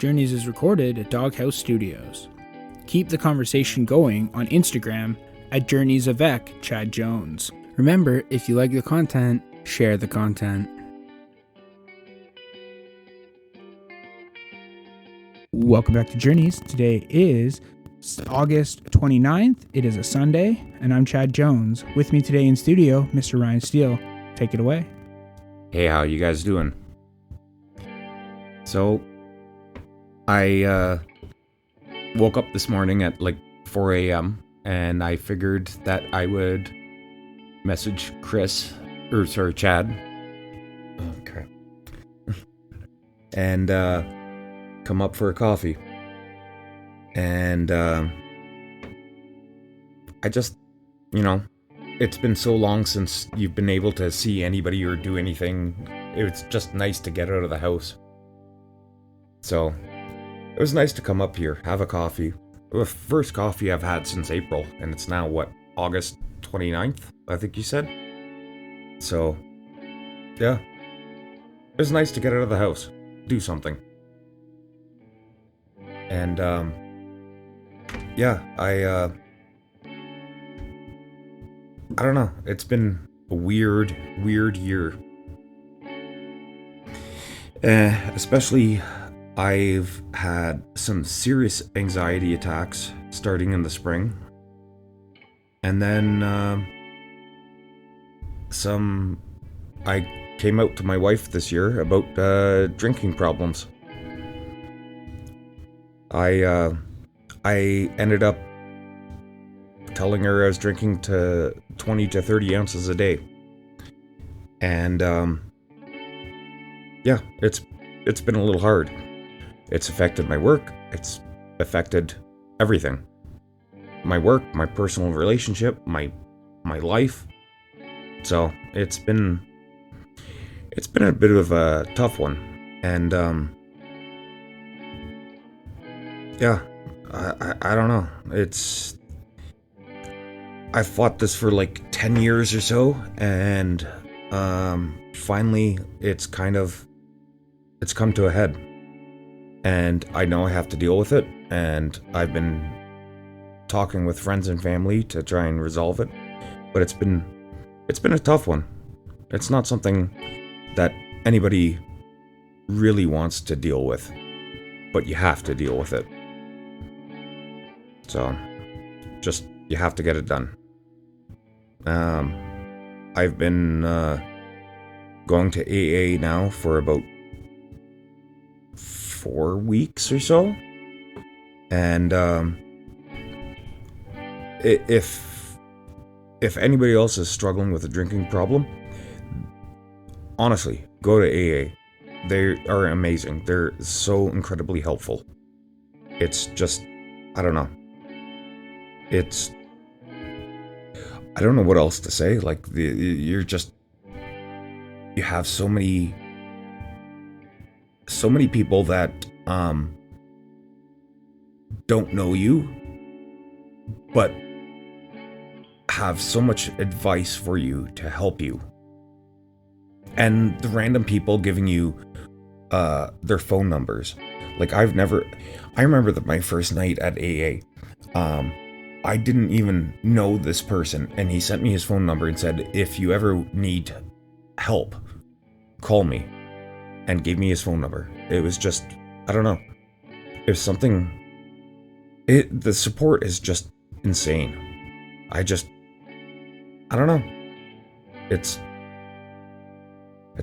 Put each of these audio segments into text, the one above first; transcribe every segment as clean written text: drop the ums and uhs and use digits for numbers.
Journeys is recorded at Doghouse Studios. Keep the conversation going on Instagram at JourneysAvec Chad Jones. Remember, if you like the content, share the content. Welcome back to Journeys. Today is August 29th. It is a Sunday, and I'm Chad Jones. With me today in studio, Mr. Ryan Stiel. Take it away. Hey, how you guys doing? So, I woke up this morning at like 4 a.m. and I figured that I would message Chad. Oh, crap. And come up for a coffee. And I just, it's been so long since you've been able to see anybody or do anything. It's just nice to get out of the house. So, it was nice to come up here, have a coffee. The first coffee I've had since April, and it's now, August 29th, I think you said? So, yeah. It was nice to get out of the house, do something. And, I don't know. It's been a weird year. Especially, I've had some serious anxiety attacks starting in the spring. And then, I came out to my wife this year about, drinking problems. I ended up telling her I was drinking to 20 to 30 ounces a day. And, it's been a little hard. It's affected my work. It's affected everything. My work, my personal relationship, my life. So, it's been a bit of a tough one. And, I don't know. I fought this for like 10 years or so, and finally it's come to a head. And I know I have to deal with it, and I've been talking with friends and family to try and resolve it. But it's been a tough one. It's not something that anybody really wants to deal with, but you have to deal with it. So, just, you have to get it done. I've been going to AA now for about 4 weeks or so. And if anybody else is struggling with a drinking problem, honestly, go to AA. They are amazing. They're so incredibly helpful. It's just, I don't know. I don't know what else to say. Like, you have so many people that don't know you, but have so much advice for you to help you. And the random people giving you their phone numbers. Like, I remember that my first night at AA, I didn't even know this person, and he sent me his phone number and said, if you ever need help, call me, and gave me his phone number. It was just, I don't know. It was something, the support is just insane. I don't know. It's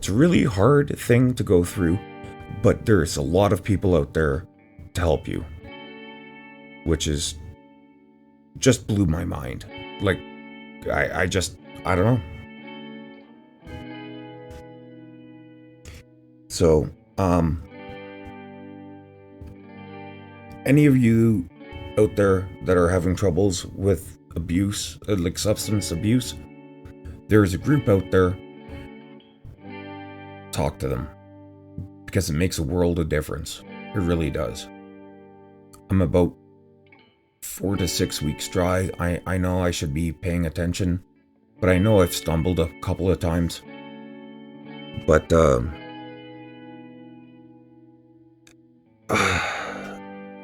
a really hard thing to go through, but there's a lot of people out there to help you, which is just blew my mind. Like, I don't know. So, any of you out there that are having troubles with abuse, like substance abuse, there's a group out there. Talk to them, because it makes a world of difference. It really does. I'm about 4 to 6 weeks dry. I know I should be paying attention, but I know I've stumbled a couple of times. But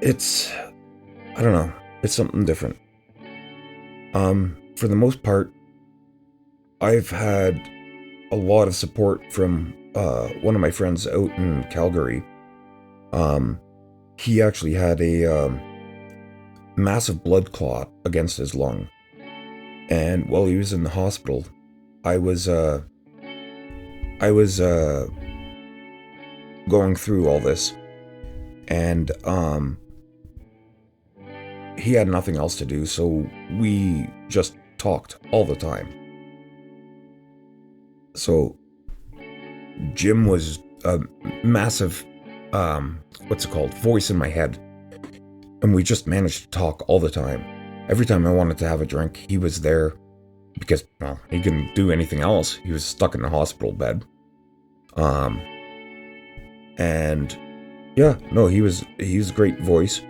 it's, I don't know, it's something different. For the most part, I've had a lot of support from one of my friends out in Calgary. Um, he actually had a massive blood clot against his lung, and while he was in the hospital, I was going through all this, and he had nothing else to do, so we just talked all the time. So Jim was a massive, voice in my head. And we just managed to talk all the time. Every time I wanted to have a drink, he was there because, well, he couldn't do anything else. He was stuck in a hospital bed. And yeah, no, he was a great voice,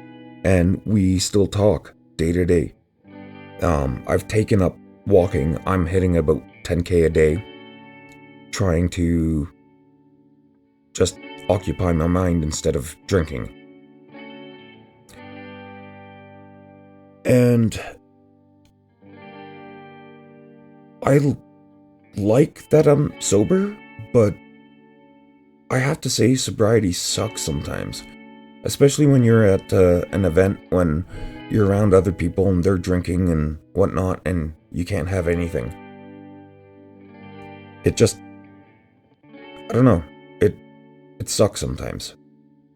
and we still talk day to day. I've taken up walking. I'm hitting about 10K a day, trying to just occupy my mind instead of drinking. And I like that I'm sober, but I have to say sobriety sucks sometimes. Especially when you're at an event when you're around other people and they're drinking and whatnot and you can't have anything. It just, I don't know, it sucks sometimes.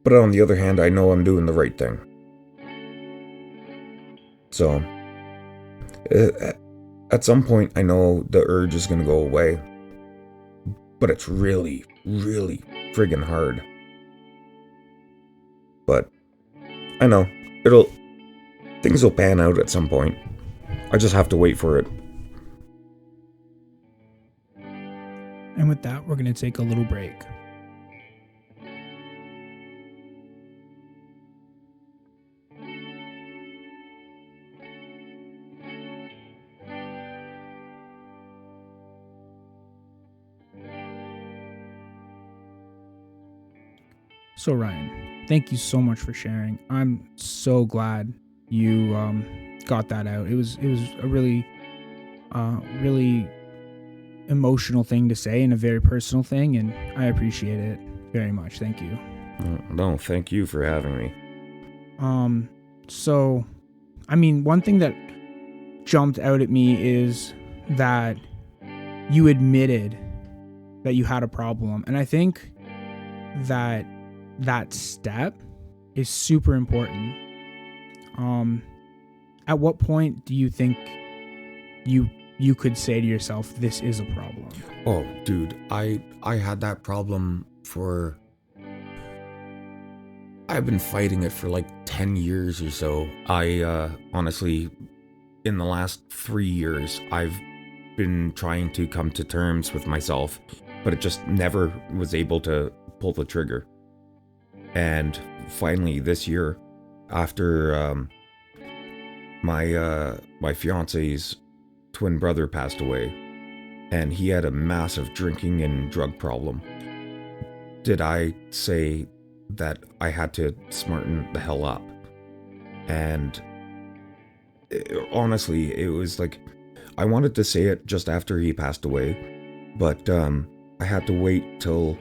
But on the other hand, I know I'm doing the right thing. So, at some point, I know the urge is going to go away. But it's really, really friggin' hard. But, I know, things will pan out at some point. I just have to wait for it. And with that, we're going to take a little break. So Ryan, thank you so much for sharing. I'm so glad you got that out. It was a really emotional thing to say and a very personal thing, and I appreciate it very much. Thank you. No, thank you for having me. So, I mean, one thing that jumped out at me is that you admitted that you had a problem, and I think that step is super important. At what point do you think you could say to yourself, this is a problem? Oh, dude, I had that problem for, I've been fighting it for like 10 years or so. I honestly, in the last 3 years, I've been trying to come to terms with myself, but it just never was able to pull the trigger. And finally this year, after my fiance's twin brother passed away, and he had a massive drinking and drug problem, did I say that I had to smarten the hell up. And honestly, it was like, I wanted to say it just after he passed away, but I had to wait till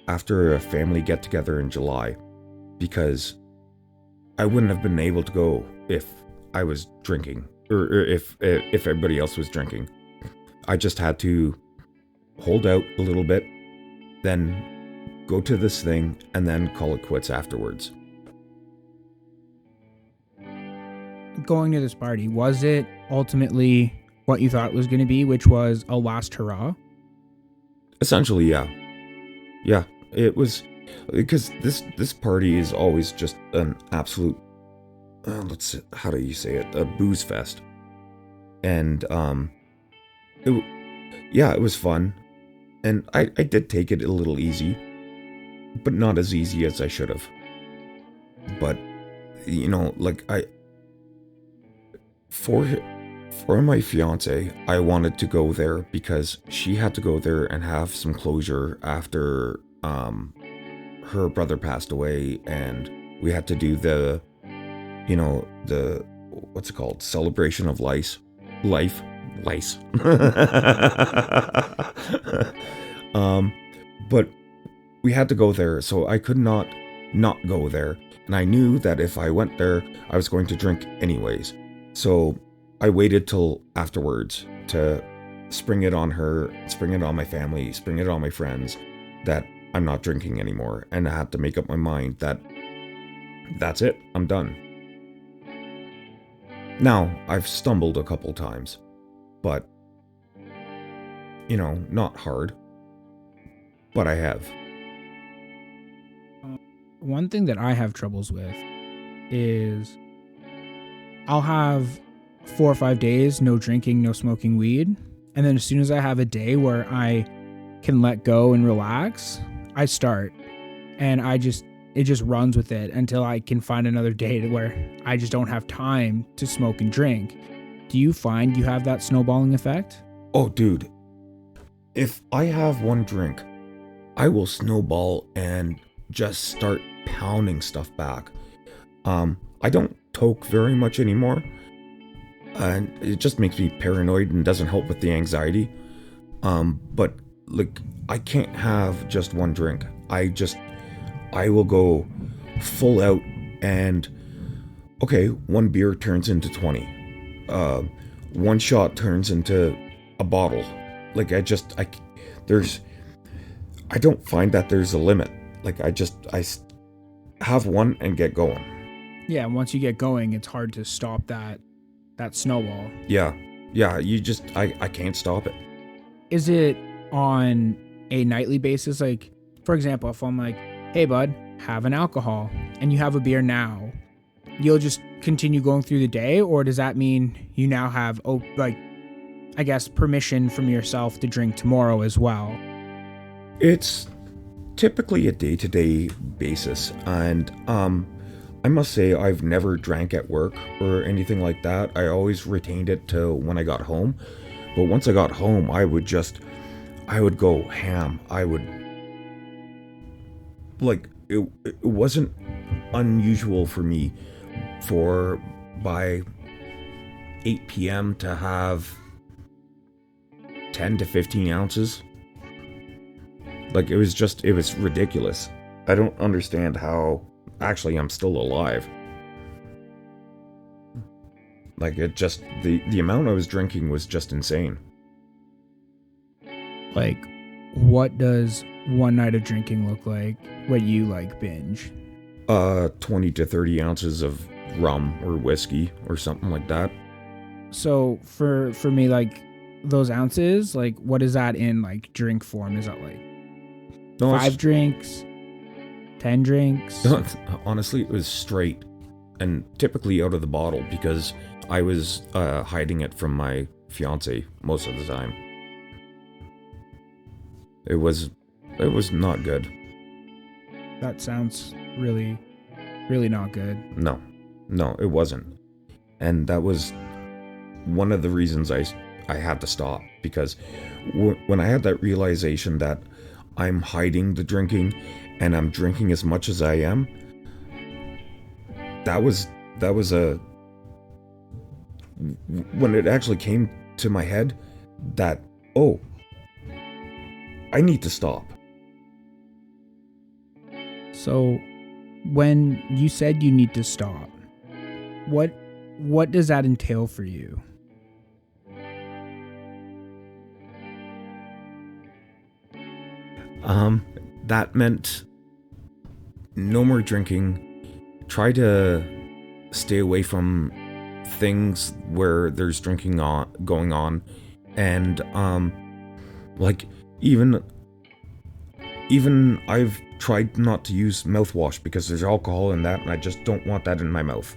after a family get-together in July, because I wouldn't have been able to go if I was drinking, or if everybody else was drinking. I just had to hold out a little bit, then go to this thing, and then call it quits afterwards. Going to this party, was it ultimately what you thought it was going to be, which was a last hurrah? Essentially, yeah. Yeah, it was, because this party is always just an absolute, how do you say it? A booze fest. And, it was fun. And I did take it a little easy, but not as easy as I should have. But, like, for my fiance, I wanted to go there because she had to go there and have some closure after her brother passed away, and we had to do the the, what's it called, celebration of lice. But we had to go there, so I could not go there, and I knew that if I went there I was going to drink anyways. So I waited till afterwards to spring it on her, spring it on my family, spring it on my friends that I'm not drinking anymore, and I had to make up my mind that that's it, I'm done. Now, I've stumbled a couple times, but, not hard, but I have. One thing that I have troubles with is I'll have 4 or 5 days, no drinking, no smoking weed. And then as soon as I have a day where I can let go and relax, I start. And it just runs with it until I can find another day where I just don't have time to smoke and drink. Do you find you have that snowballing effect? Oh, dude. If I have one drink, I will snowball and just start pounding stuff back. I don't toke very much anymore. And it just makes me paranoid and doesn't help with the anxiety. But like, I can't have just one drink. I will go full out, and okay, one beer turns into 20. One shot turns into a bottle. Like, I don't find that there's a limit. Like, I have one and get going. Yeah, once you get going, it's hard to stop that snowball. Yeah, I can't stop it. Is it on a nightly basis? Like, for example, if I'm like, hey bud, have an alcohol, and you have a beer now, you'll just continue going through the day? Or does that mean you now have, I guess, permission from yourself to drink tomorrow as well? It's typically a day-to-day basis, and I must say I've never drank at work or anything like that. I always retained it to when I got home. But once I got home, I would go ham. It wasn't unusual for me by 8 p.m. to have 10 to 15 ounces. Like, it was ridiculous. I don't understand how actually I'm still alive. Like, it just, the amount I was drinking was just insane. Like, what does one night of drinking look like when you, binge? 20 to 30 ounces of rum or whiskey or something like that. So, for me, those ounces, what is that in, drink form? Is that, 5 drinks? 10 drinks? Honestly, it was straight, and typically out of the bottle, because I was hiding it from my fiance most of the time. It was not good. That sounds really, really not good. No, it wasn't. And that was one of the reasons I had to stop, because when I had that realization that I'm hiding the drinking and I'm drinking as much as I am, that was when it actually came to my head that, oh, I need to stop. So when you said you need to stop, what does that entail for you? That meant no more drinking. Try to stay away from things where there's drinking going on, and even I've tried not to use mouthwash because there's alcohol in that, and I just don't want that in my mouth.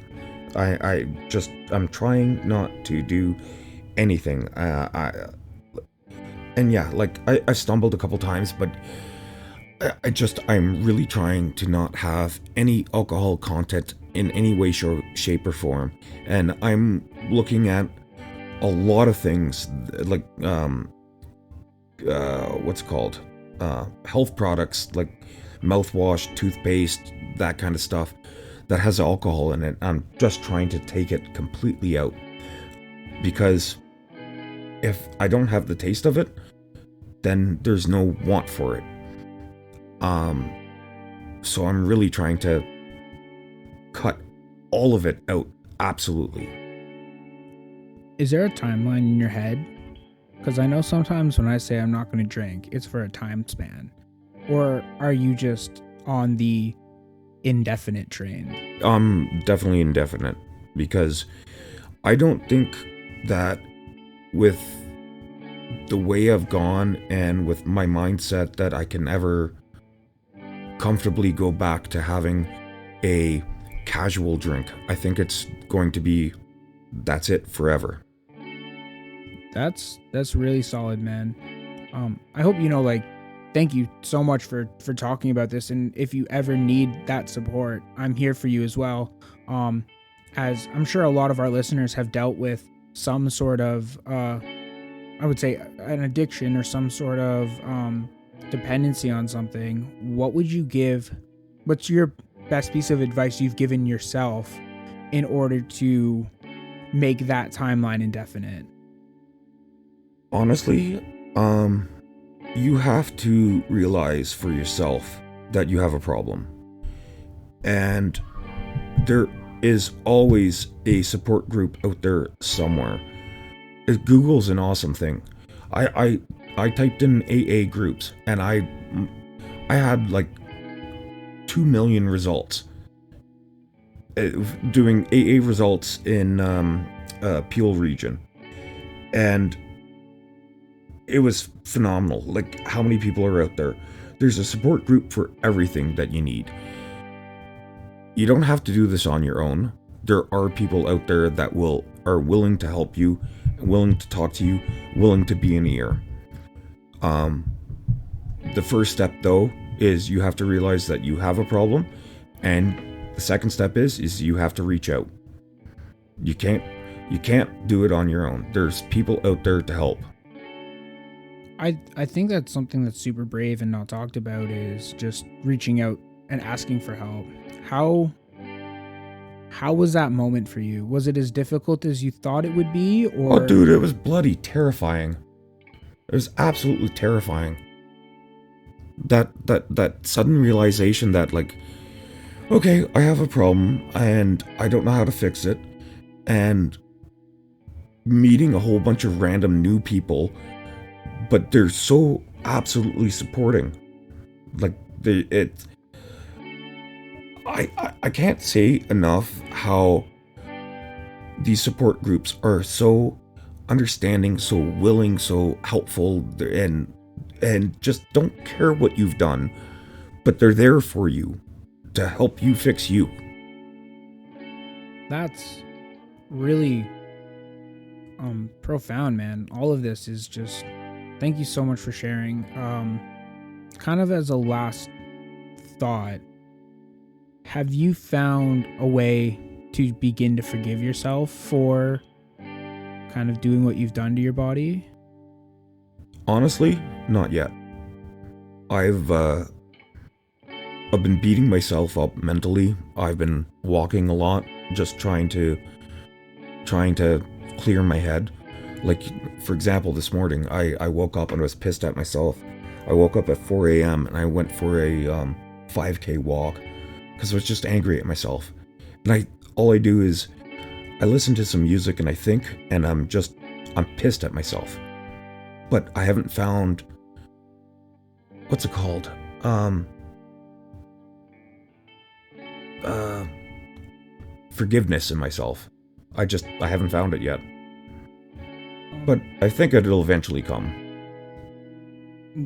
I'm trying not to do anything. I stumbled a couple times, but I'm really trying to not have any alcohol content in any way, shape, or form. And I'm looking at a lot of things, like, health products, like mouthwash, toothpaste, that kind of stuff, that has alcohol in it. I'm just trying to take it completely out, because if I don't have the taste of it, then there's no want for it. So I'm really trying to cut all of it out, absolutely. Is there a timeline in your head? Because I know sometimes when I say I'm not going to drink, it's for a time span. Or are you just on the indefinite train? Definitely indefinite, because I don't think that with the way I've gone and with my mindset that I can ever comfortably go back to having a casual drink. I think it's going to be, that's it forever. That's really solid, man. I hope thank you so much for talking about this, and if you ever need that support, I'm here for you as well. As I'm sure a lot of our listeners have dealt with some sort of I would say an addiction or some sort of dependency on something. What's your best piece of advice you've given yourself in order to make that timeline indefinite? Honestly, you have to realize for yourself that you have a problem. And there is always a support group out there somewhere. Google's an awesome thing. I typed in AA groups, and I had like 2 million results. Doing AA results in Peel region. And it was phenomenal. Like, how many people are out there? There's a support group for everything that you need. You don't have to do this on your own. There are people out there that are willing to help you, willing to talk to you, willing to be an ear. The first step, though, is you have to realize that you have a problem, and the second step is you have to reach out. You can't do it on your own. There's people out there to help. I think that's something that's super brave and not talked about, is just reaching out and asking for help. How was that moment for you? Was it as difficult as you thought it would be, or? Oh, dude, it was bloody terrifying. It was absolutely terrifying. That sudden realization that, like, okay, I have a problem and I don't know how to fix it, and meeting a whole bunch of random new people, but they're so absolutely supporting. Like, I can't say enough how these support groups are so understanding, so willing, so helpful, and just don't care what you've done, but they're there for you to help you fix you. That's really profound, man. All of this is just, thank you so much for sharing. Kind of as a last thought, have you found a way to begin to forgive yourself for kind of doing what you've done to your body? Honestly, not yet. I've been beating myself up mentally. I've been walking a lot, just trying to clear my head. Like, for example, this morning, I woke up and I was pissed at myself. I woke up at 4 a.m. and I went for a 5K walk because I was just angry at myself. And all I do is I listen to some music and I think, and I'm pissed at myself. But I haven't found, what's it called? Forgiveness in myself. I haven't found it yet. But I think it'll eventually come.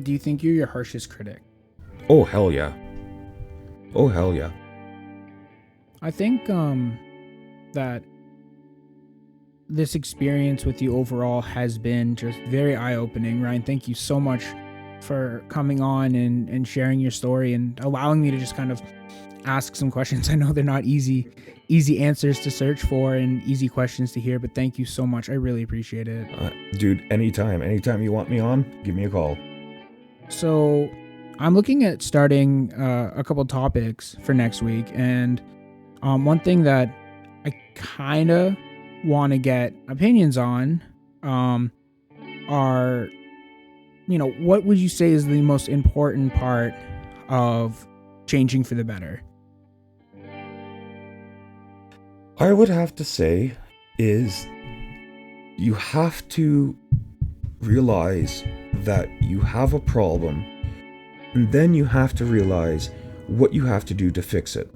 Do you think you're your harshest critic? Oh, hell yeah. Oh, hell yeah. I think that this experience with you overall has been just very eye-opening. Ryan, thank you so much for coming on and sharing your story and allowing me to just kind of ask some questions. I know they're not easy answers to search for and easy questions to hear, but thank you so much. I really appreciate it. Dude, anytime you want me on, give me a call. So I'm looking at starting a couple topics for next week, and One thing that I kind of want to get opinions on are, what would you say is the most important part of changing for the better? I would have to say is you have to realize that you have a problem, and then you have to realize what you have to do to fix it.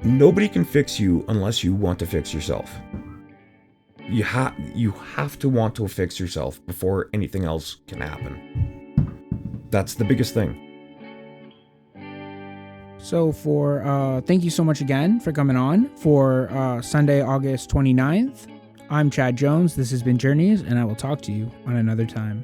Nobody can fix you unless you want to fix yourself. You have to want to fix yourself before anything else can happen. That's the biggest thing. So thank you so much again for coming on for Sunday, August 29th. I'm Chad Jones. This has been Journeys, and I will talk to you on another time.